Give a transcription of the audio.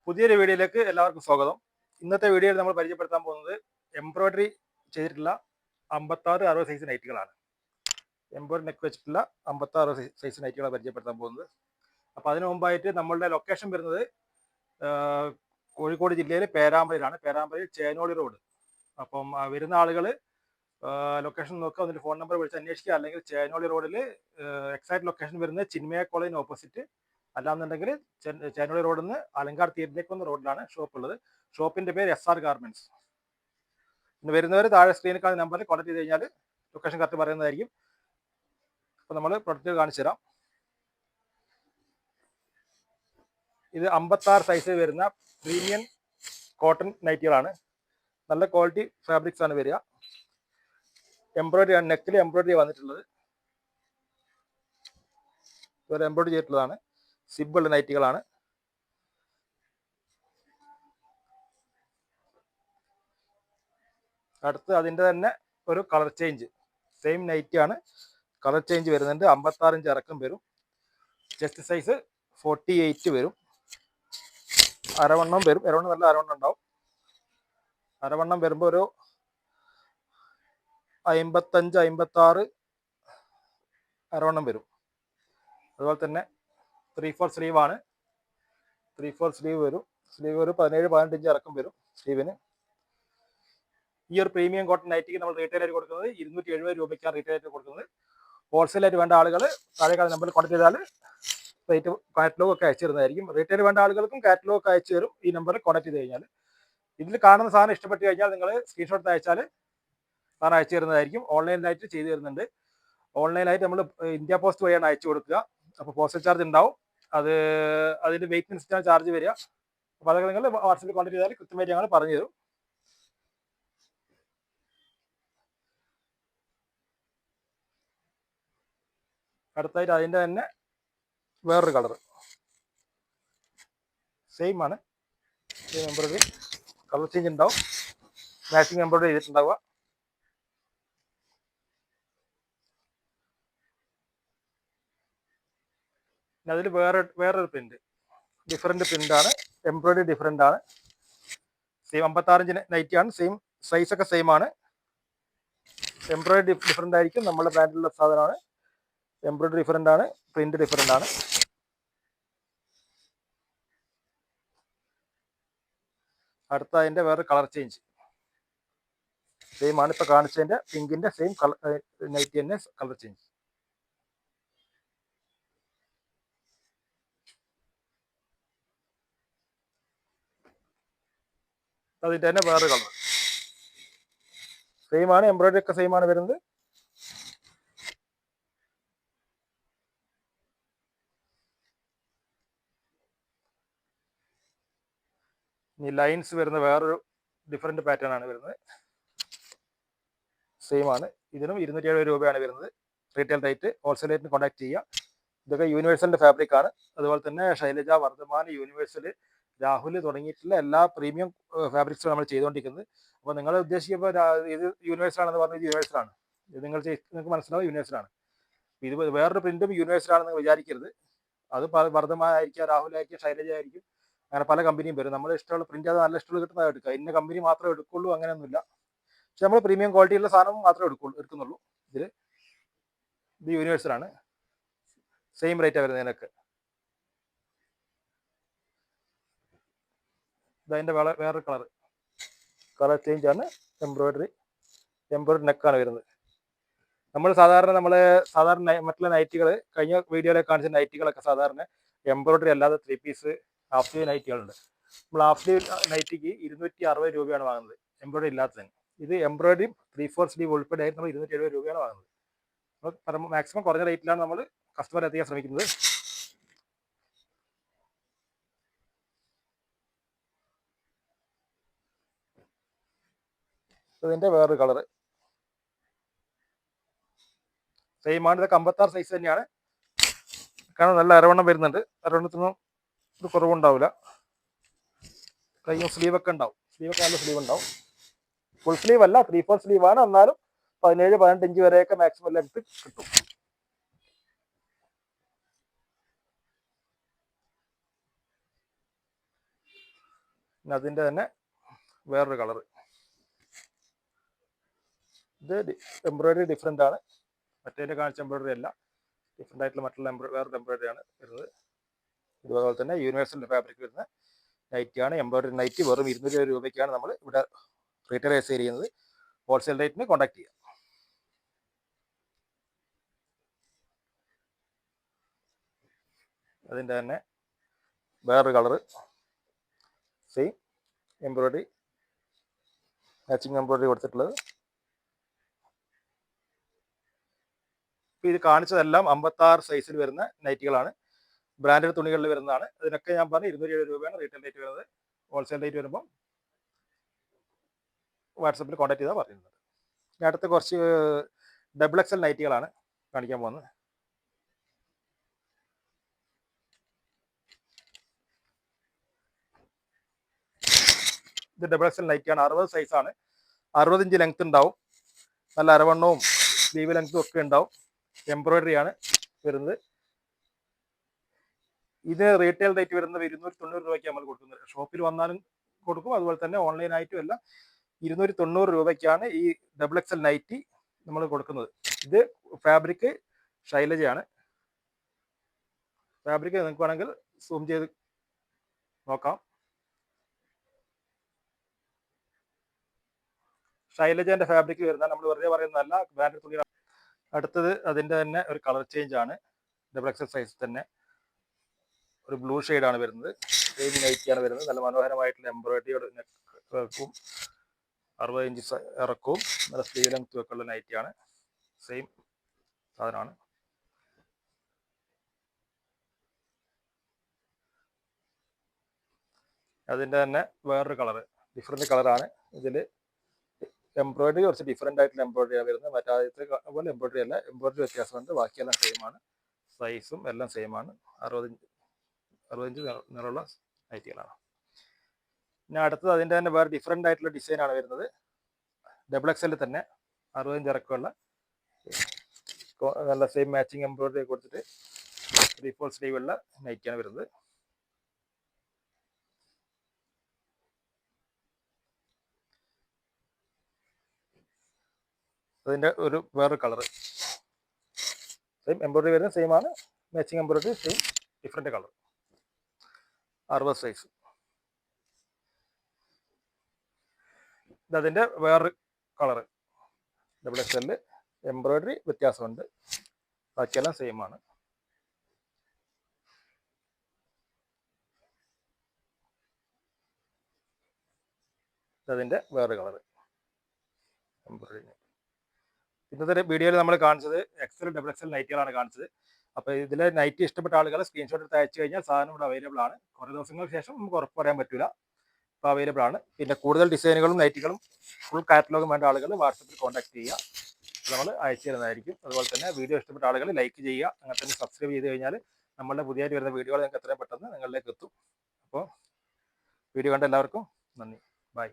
പുതിയൊരു വീഡിയോയിലേക്ക് എല്ലാവർക്കും സ്വാഗതം. ഇന്നത്തെ വീഡിയോയിൽ നമ്മൾ പരിചയപ്പെടുത്താൻ പോകുന്നത് എംബ്രോയിഡറി ചെയ്തിട്ടുള്ള 56-60 സൈസ് നൈറ്റുകളാണ്. എംബ്രോയിഡറി നെക്ക് വെച്ചിട്ടുള്ള 56 സൈസ് നൈറ്റുകളാണ് പരിചയപ്പെടുത്താൻ പോകുന്നത്. അപ്പോൾ അതിനു മുമ്പായിട്ട് നമ്മളുടെ ലൊക്കേഷൻ വരുന്നത് കോഴിക്കോട് ജില്ലയിലെ പേരാമ്പ്രയിലാണ്. പേരാമ്പ്രയിൽ ചേനോളി റോഡ്. അപ്പം വരുന്ന ആളുകൾ ലൊക്കേഷൻ നോക്കുക, അതിൻ്റെ ഫോൺ നമ്പർ വിളിച്ച് അന്വേഷിക്കുക. അല്ലെങ്കിൽ ചേനോളി റോഡിൽ എക്സാക്ട് ലൊക്കേഷൻ വരുന്നത് ചിന്മയ കോളേജിന് ഓപ്പോസിറ്റ്, അല്ലാന്നുണ്ടെങ്കിൽ ചേനോളി റോഡിൽ നിന്ന് അലങ്കാർ തീരത്തേക്ക് വന്ന റോഡിലാണ് ഷോപ്പ് ഉള്ളത്. ഷോപ്പിന്റെ പേര് SR ഗാർമെന്റ്സ്. ഇന്ന് വരുന്നവർ താഴെ സ്ക്രീനിൽ കാണുന്ന നമ്പറിൽ കോൺടാക്ട് ചെയ്ത് കഴിഞ്ഞാൽ ലൊക്കേഷൻ കറക്റ്റ് പറയുന്നതായിരിക്കും. അപ്പോൾ നമ്മൾ പ്രൊഡക്റ്റ് കാണിച്ചു തരാം. ഇത് 56 സൈസ് വരുന്ന പ്രീമിയം കോട്ടൺ നൈറ്റികളാണ്. നല്ല ക്വാളിറ്റി ഫാബ്രിക്സ് ആണ് വരിക. എംബ്രോയിഡറി ആണ്, നെക്കിൽ എംബ്രോയിഡറി വന്നിട്ടുള്ളത്. ഇതുപോലെ എംബ്രോയിഡറി ചെയ്തിട്ടുള്ളതാണ്. സിബുള്ള നൈറ്റികളാണ്. അടുത്ത് അതിൻ്റെ തന്നെ ഒരു കളർ ചേഞ്ച്, സെയിം നൈറ്റി ആണ്, കളർ ചേഞ്ച് വരുന്നുണ്ട്. 56 ഇഞ്ച് ഇറക്കം വരും. ചെസ്റ്റ് സൈസ് 48 വരും. അരവണ്ണം വരും. അരവണ്ണം നല്ല അരവണ്ണം ഉണ്ടാവും. അരവണ്ണം വരുമ്പോൾ ഒരു 55-56 അരവണ്ണം വരും. അതുപോലെ തന്നെ 3/4 സ്ലീവ് ആണ്. 3/4 സ്ലീവ് വരും. സ്ലീവ് ഒരു 17-18 ഇഞ്ച് ഇറക്കം വരും സ്ലീവിന്. ഈ ഒരു പ്രീമിയം കോട്ടൺ നൈറ്റിക്ക് നമ്മൾ റീറ്റെയിൽ ആയിട്ട് കൊടുക്കുന്നത് 270 രൂപയ്ക്കാണ് റീറ്റെയിൽ ആയിട്ട് കൊടുക്കുന്നത്. ഹോൾസെയിലായിട്ട് വേണ്ട ആളുകൾ താഴെ നമ്പറിൽ കോൺടാക്ട് ചെയ്താൽ റേറ്റ് കാറ്റലോഗ് ഒക്കെ അയച്ചു തരുന്നതായിരിക്കും. റീറ്റെയിൽ വേണ്ട ആളുകൾക്കും കാറ്റലോഗ് ഒക്കെ അയച്ചു തരും ഈ നമ്പറിൽ കോൺടാക്ട് ചെയ്ത് കഴിഞ്ഞാൽ. ഇതിൽ കാണുന്ന സാധനം ഇഷ്ടപ്പെട്ട് കഴിഞ്ഞാൽ നിങ്ങൾ സ്ക്രീൻഷോട്ട് അയച്ചാൽ സാധനം അയച്ചു തരുന്നതായിരിക്കും. ഓൺലൈനായിട്ട് ചെയ്തു തരുന്നുണ്ട്. ഓൺലൈനായിട്ട് നമ്മൾ ഇന്ത്യ പോസ്റ്റ് വഴിയാണ് അയച്ചു കൊടുക്കുക. അപ്പോൾ പോസ്റ്റൽ ചാർജ് ഉണ്ടാവും. അതിൻ്റെ വെയിറ്റിനനുസരിച്ചാണ് ചാർജ് വരിക. അപ്പോൾ അതൊക്കെ നിങ്ങൾ വാട്സപ്പിൽ കോൺടാക്ട് ചെയ്താൽ കൃത്യമായിട്ട് ഞങ്ങൾ പറഞ്ഞു തരും. അടുത്തായിട്ട് അതിൻ്റെ തന്നെ വേറൊരു കളർ, സെയിം ആണ്. സെയിം എംബ്രോയിഡറി, കളർ ചേഞ്ച് ഉണ്ടാവും. മാച്ചിങ് എംബ്രോയിഡറി ചെയ്തിട്ടുണ്ടാവുക. അതിൽ വേറൊരു പ്രിന്റ്, ഡിഫറെന്റ് പ്രിന്റ് ആണ്. എംബ്രോയിഡറി ഡിഫറെന്റ് ആണ്. സെയിം 56 ഇഞ്ച് നൈറ്റി ആണ്. സെയിം സൈസ് ഒക്കെ സെയിം ആണ്. എംബ്രോയിഡറി ഡിഫറെന്റ് ആയിരിക്കും. നമ്മുടെ ബ്രാൻഡിലുള്ള സാധനമാണ്. എംബ്രോയിഡറി ഡിഫറെന്റ് ആണ്. പ്രിന്റ് ഡിഫറെന്റ് ആണ്. അടുത്ത അതിന്റെ വേറെ കളർ ചേഞ്ച്, സെയിം ആണ്. ഇപ്പൊ കാണിച്ചതിന്റെ പിങ്കിന്റെ സെയിം കളർ നൈറ്റി തന്നെ കളർ ചേഞ്ച്. അതിന്റെ തന്നെ വേറെ കളർ, സെയിം ആണ്. എംബ്രോയിഡറി ഒക്കെ സെയിം ആണ് വരുന്നത്. ഇനി ലൈൻസ് വരുന്ന വേറൊരു ഡിഫറെന്റ് പാറ്റേൺ ആണ് വരുന്നത്. സെയിം ആണ്. ഇതിനും 270 രൂപയാണ് വരുന്നത് റീറ്റെയിൽ റേറ്റ്. ഹോൾസെയിൽ റേറ്റിന് കോൺടാക്ട് ചെയ്യുക. ഇതൊക്കെ യൂണിവേഴ്സലിന്റെ ഫാബ്രിക് ആണ്. അതുപോലെ തന്നെ ശൈലജ, വർദ്ധമാൻ, യൂണിവേഴ്സൽ, രാഹുൽ തുടങ്ങിയിട്ടുള്ള എല്ലാ പ്രീമിയം ഫാബ്രിക്സും നമ്മൾ ചെയ്തുകൊണ്ടിരിക്കുന്നത്. അപ്പോൾ നിങ്ങൾ ഉദ്ദേശിക്കുമ്പോൾ ഇത് യൂണിവേഴ്സലാണെന്ന് പറഞ്ഞത് യൂണിവേഴ്സലാണ്. ഇത് നിങ്ങൾക്ക് മനസ്സിലാവും യൂണിവേഴ്സലാണ്. ഇത് വേറൊരു പ്രിന്റും യൂണിവേഴ്സലാണെന്ന് വിചാരിക്കരുത്. അത് വർദ്ധമാൻ ആയിരിക്കും, രാഹുൽ ആയിരിക്കും, ശൈലജ ആയിരിക്കും. അങ്ങനെ പല കമ്പനിയും വരും. നമ്മൾ ഇഷ്ടമുള്ള പ്രിന്റ്, അത് നല്ല ഇഷ്ടമുള്ള കിട്ടുന്നത് എടുക്കുക. ഇന്ന കമ്പനി മാത്രമേ എടുക്കുള്ളൂ അങ്ങനെയൊന്നുമില്ല. പക്ഷെ നമ്മൾ പ്രീമിയം ക്വാളിറ്റിയുള്ള സാധനം മാത്രമേ എടുക്കുന്നുള്ളൂ. ഇത് യൂണിവേഴ്സലാണ്. സെയിം റേറ്റാണ് വരുന്നതിനൊക്കെ. ഇതതിൻ്റെ വേറൊരു കളർ ചേഞ്ച് ആണ്. എംബ്രോയിഡറി നെക്കാണ് വരുന്നത്. നമ്മൾ സാധാരണ മറ്റുള്ള നൈറ്റികൾ, കഴിഞ്ഞ വീഡിയോയിലൊക്കെ കാണിച്ച നൈറ്റികളൊക്കെ സാധാരണ എംബ്രോയിഡറി അല്ലാതെ 3 പീസ് ഹാഫ് സ്ലീവ് നൈറ്റികളുണ്ട്. നമ്മൾ ഹാഫ് സ്ലീവ് നൈറ്റിക്ക് 260 രൂപയാണ് വാങ്ങുന്നത്, എംബ്രോയിഡറി ഇല്ലാത്തതിന്. ഇത് എംബ്രോയിഡറി 3/4 സ്ലീവ് ഉൾപ്പെടെ ആയിട്ട് നമ്മൾ 270 രൂപയാണ് വാങ്ങുന്നത്. അപ്പോൾ മാക്സിമം കുറഞ്ഞ റേറ്റിലാണ് നമ്മൾ കസ്റ്റമറെ എത്തിക്കാൻ ശ്രമിക്കുന്നത്. ഇതിന്റെ വേറൊരു കളർ, സെയിം ആണ്. ഇതൊക്കെ 56 സൈസ് തന്നെയാണ്. കാരണം നല്ല അരവണ്ണം വരുന്നുണ്ട്. അരവണ്ണത്തിനും ഒരു കുറവുണ്ടാവില്ല. കയ്യും സ്ലീവൊക്കെ ഉണ്ടാവും. സ്ലീവൊക്കെ നല്ല സ്ലീവ് ഉണ്ടാവും. ഫുൾ സ്ലീവ് അല്ല, 3/4 സ്ലീവ് ആണ്. എന്നാലും 17-18 ഇഞ്ച് വരെയൊക്കെ മാക്സിമം ലെങ്ത് കിട്ടും. പിന്നെ അതിൻ്റെ തന്നെ വേറൊരു കളർ. ഇത് എംബ്രോയിഡറി ഡിഫറെൻ്റ് ആണ്, മറ്റേ കാണിച്ച എംബ്രോയിഡറി അല്ല, ഡിഫറെൻ്റ് ആയിട്ടുള്ള മറ്റുള്ള വേറൊരു എംബ്രോയിഡറി ആണ് വരുന്നത്. ഇതുപോലെ തന്നെ യൂണിവേഴ്സൽ ഫാബ്രിക് വരുന്ന നൈറ്റിയാണ്. എംബ്രോയിഡറി നൈറ്റി വെറും 200 രൂപയ്ക്കാണ് നമ്മൾ ഇവിടെ റീറ്റെയിൽ സെയിൽ ചെയ്യുന്നത്. ഹോൾസെയിൽ റേറ്റിന് കോൺടാക്ട് ചെയ്യാം. അതിൻ്റെ തന്നെ വേറൊരു colour, same embroidery, matching embroidery കൊടുത്തിട്ടുള്ളത്. ഇപ്പോൾ ഇത് കാണിച്ചതെല്ലാം 56 സൈസിൽ വരുന്ന നൈറ്റികളാണ്, ബ്രാൻഡഡ് തുണികളിൽ വരുന്നതാണ്. ഇതിനൊക്കെ ഞാൻ പറഞ്ഞു 270 രൂപയാണ് റീറ്റെയിൽ റേറ്റ് വരുന്നത്. ഹോൾസെയിൽ റേറ്റ് വരുമ്പോൾ വാട്സപ്പിൽ കോൺടാക്ട് ചെയ്താൽ പറയുന്നത്. ഇനി അടുത്ത കുറച്ച് XXL നൈറ്റികളാണ് കാണിക്കാൻ പോകുന്നത്. ഇത് XXL നൈറ്റിയാണ്, 60 സൈസാണ്, 60 ഇഞ്ച് ലെങ്ത് ഉണ്ടാവും, നല്ല അരവണ്ണവും സ്ലീവ് ലെങ്ത്തും ഒക്കെ ഉണ്ടാവും. എംബ്രോയിഡറി ആണ് വരുന്നത്. ഇത് റീറ്റെയിൽ റേറ്റ് വരുന്നത് 290 രൂപയ്ക്ക് നമ്മൾ കൊടുക്കുന്നത്. ഷോപ്പിൽ വന്നാലും കൊടുക്കും, അതുപോലെ തന്നെ ഓൺലൈനായിട്ടും എല്ലാം 290 രൂപയ്ക്കാണ് ഈ XXL നൈറ്റി നമ്മൾ കൊടുക്കുന്നത്. ഇത് ഫാബ്രിക് ശൈലജയാണ്. ഫാബ്രിക് നിങ്ങൾക്ക് വേണമെങ്കിൽ സൂം ചെയ്ത് നോക്കാം. ശൈലജേൻ്റെ ഫാബ്രിക് വരുന്ന, നമ്മൾ വെറുതെ പറയുന്നതല്ല, ബ്രാൻഡഡ് തുണി. അടുത്തത് അതിൻ്റെ തന്നെ ഒരു കളർ ചേഞ്ച് ആണ്. XXL സൈസ് തന്നെ ഒരു ബ്ലൂ ഷെയ്ഡാണ് വരുന്നത്. സെയിം നൈറ്റിയാണ് വരുന്നത്. നല്ല മനോഹരമായിട്ടുള്ള എംബ്രോയിഡറിയുടെ നെക്കും 60 ഇഞ്ച് ഇറക്കവും നല്ല സ്ലീവ് ലെങ്ത്തും ഒക്കെ ഉള്ള നൈറ്റിയാണ്. സെയിം സാധനമാണ്. അതിൻ്റെ തന്നെ വേറൊരു കളറ്, ഡിഫറെൻറ്റ് കളറാണ്. ഇതിൽ എംബ്രോയിഡറി കുറച്ച് ഡിഫറെൻ്റ് ആയിട്ടുള്ള എംബ്രോയിഡറിയാണ് വരുന്നത്. മറ്റാദ്യത്തെ പോലെ എംബ്രോയിഡറി അല്ല, എംബ്രോയിഡറി വ്യത്യാസമുണ്ട്, ബാക്കിയെല്ലാം സെയിം ആണ്, സൈസും എല്ലാം സെയിം ആണ്. 60 ഇഞ്ച് നിറമുള്ള നൈറ്റികളാണ്. പിന്നെ അടുത്തത് അതിൻ്റെ തന്നെ വേറെ ഡിഫറെൻ്റ് ആയിട്ടുള്ള ഡിസൈനാണ് വരുന്നത്. XXL തന്നെ 60 ഇഞ്ച് ഇറക്കമുള്ള നല്ല സെയിം മാച്ചിങ് എംബ്രോയിഡറി കൊടുത്തിട്ട് 3/4 സ്ലീവ് ഉള്ള നൈറ്റിയാണ് വരുന്നത്. അതിൻ്റെ ഒരു വേറൊരു കളറ്, സെയിം എംബ്രോയിഡറി വരുന്നത് സെയിം ആണ്, matching embroidery same, different colour, 60 size. ഇതതിൻ്റെ വേറൊരു കളറ്. XXL എംബ്രോയിഡറി വ്യത്യാസമുണ്ട്, ബാക്കിയെല്ലാം സെയിം ആണ്. ഇതതിൻ്റെ വേറൊരു കളറ് എംബ്രോയിഡറി. ഇന്നത്തെ വീഡിയോയിൽ നമ്മൾ കാണിച്ചത് XXL നൈറ്റികളാണ് കാണിച്ചത്. അപ്പോൾ ഇതിലെ നൈറ്റി ഇഷ്ടപ്പെട്ട ആളുകൾ സ്ക്രീൻഷോട്ട് എടുത്ത് അയച്ചു കഴിഞ്ഞാൽ സാധനം ഇവിടെ അവൈലബിൾ ആണ്. കുറേ ദിവസങ്ങൾക്ക് ശേഷം നമുക്ക് ഉറപ്പ് പറയാൻ പറ്റില്ല, ഇപ്പോൾ അവൈലബിൾ ആണ്. പിന്നെ കൂടുതൽ ഡിസൈനുകളും നൈറ്റികളും ഫുൾ കാറ്റലോഗും വേണ്ട ആളുകൾ വാട്സപ്പിൽ കോൺടാക്ട് ചെയ്യുക, നമ്മൾ അയച്ചു തരുന്നതായിരിക്കും. അതുപോലെ തന്നെ വീഡിയോ ഇഷ്ടപ്പെട്ട ആളുകൾ ലൈക്ക് ചെയ്യുക, അങ്ങനെ തന്നെ സബ്സ്ക്രൈബ് ചെയ്ത് കഴിഞ്ഞാൽ നമ്മളുടെ പുതിയതായിട്ട് വരുന്ന വീഡിയോകൾ നിങ്ങൾക്ക് എത്രയും പെട്ടെന്ന് നിങ്ങളിലേക്ക് എത്തും. അപ്പോൾ വീഡിയോ കണ്ട എല്ലാവർക്കും നന്ദി, ബൈ.